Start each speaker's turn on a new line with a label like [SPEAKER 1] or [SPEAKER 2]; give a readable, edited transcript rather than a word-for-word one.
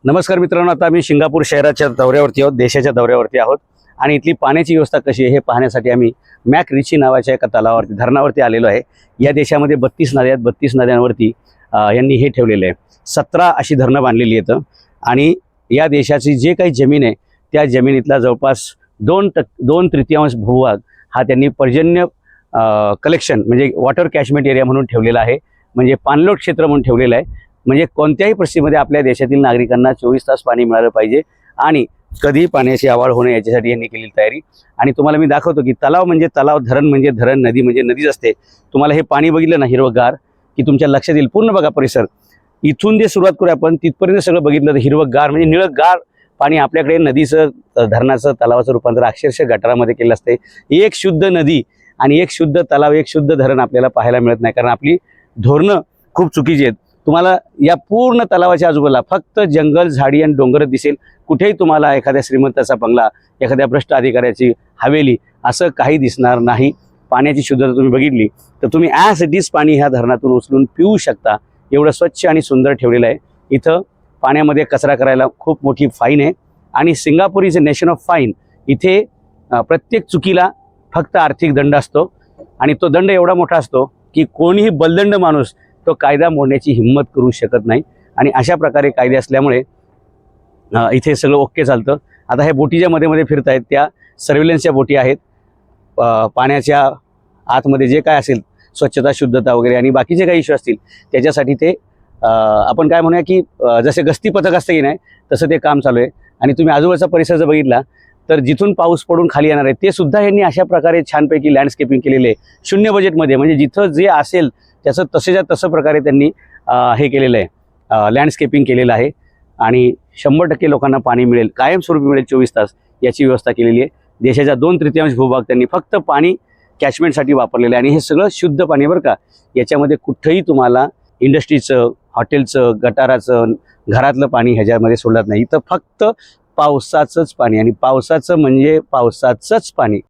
[SPEAKER 1] नमस्कार मित्रांनो, आता आम्ही सिंगापूर शहराच्या दौऱ्यावरती आहोत, देशाच्या दौऱ्यावरती आहोत आणि इथली पाण्याची व्यवस्था कशी आहे हे पाहण्यासाठी आम्ही मॅक रिची नावाच्या एका तलावावरती धरणावरती आलेलो आहे। या देशामध्ये 32 नद्या आहेत, 32 नद्यांवरती यांनी हे ठेवलेले आहे, 17 अशी धरणं बांधलेली आहेत आणि या देशाची जे काही जमीन आहे त्या जमिनीतला जवळपास 2/3 भूभाग हा त्यांनी पर्जन्य कलेक्शन म्हणजे वॉटर कॅचमेंट एरिया म्हणून ठेवलेला आहे, म्हणजे पाणलोट क्षेत्र म्हणून ठेवलेलं आहे। म्हणजे कोणत्याही परिस्थितीमध्ये आपल्या देशातील नागरिकांना 24 तास पाणी मिळालं पाहिजे आणि कधी पाण्याची आवाड होणे याच्यासाठी यांनी केलेली तयारी। आणि तुम्हाला मी दाखवतो की तलाव म्हणजे तलाव, धरण म्हणजे धरण, नदी म्हणजे नदीच असते। तुम्हाला हे पाणी बघितलं ना हिरवगार की तुमच्या लक्षात येईल, पूर्ण बघा परिसर, इथून जे सुरुवात करू आपण तिथपर्यंत सगळं बघितलं तर हिरवगार म्हणजे निळगार पाणी। आपल्याकडे नदीचं, धरणाचं, तलावाचं रूपांतर अक्षरशः गटारामध्ये केलं असते। एक शुद्ध नदी आणि एक शुद्ध तलाव, एक शुद्ध धरण आपल्याला पाहायला मिळत नाही, कारण आपली धोरणं खूप चुकीची आहेत। तुम्हाला या पूर्ण तलावाच्या आजूबाजूला फक्त जंगल, झाडी आणि डोंगर दिसेल। कुठेही तुम्हाला एखाद्या श्रीमंताचा बंगला, एखाद्या भ्रष्ट अधिकाऱ्याची हवेली असं काही दिसणार नाही। पाण्याची शुद्धता तुम्ही बघितली तर तुम्ही ॲज इट इज पाणी ह्या धरणातून उचलून पिऊ शकता, एवढं स्वच्छ आणि सुंदर ठेवलेलं आहे। इथं पाण्यामध्ये कचरा करायला खूप मोठी फाईन आहे आणि Singapore is a nation of fine. इथे प्रत्येक चुकीला फक्त आर्थिक दंड असतो आणि तो दंड एवढा मोठा असतो की कोणीही बलदंड माणूस तो कायदा मोडण्याची हिंमत करू शकत नाही। आणि अशा प्रकारे कायदे असल्यामुळे इथे सगळं ओके चालतं। आता हे बोटी ज्या मध्ये फिरत आहेत त्या सर्व्हिलन्सच्या बोटी आहेत। पाण्याच्या आतमध्ये जे काय असेल स्वच्छता, शुद्धता वगैरे आणि बाकीचे काही इश्यू असतील त्याच्यासाठी ते आपण काय म्हणूया की जसे गस्ती पथक असतं की नाही तसं ते काम चालू आहे। आणि तुम्ही आजूबाजूचा परिसर जर बघितला तर जिथून पाऊस पडून खाली येणार आहे ते सुद्धा यांनी अशा प्रकारे छानपैकी लँडस्केपिंग केलेले आहे, शून्य बजेटमध्ये। म्हणजे जिथं जे असेल त्याचं तसेच्या तसं प्रकारे त्यांनी हे केलेलं आहे, लँडस्केपिंग केलेलं आहे आणि 100% लोकांना पाणी मिळेल, कायमस्वरूपी मिळेल 24 तास याची व्यवस्था केलेली आहे। देशाच्या 2/3 भूभाग त्यांनी फक्त पाणी कॅचमेंटसाठी वापरलेलं आहे आणि हे सगळं शुद्ध पाणी बरं का। याच्यामध्ये कुठंही तुम्हाला इंडस्ट्रीचं, हॉटेलचं, गटाराचं, घरातलं पाणी ह्याच्यामध्ये सोडत नाही। इथं फक्त पावसाचंच पाणी आणि पावसाचं म्हणजे पावसाचंच पाणी।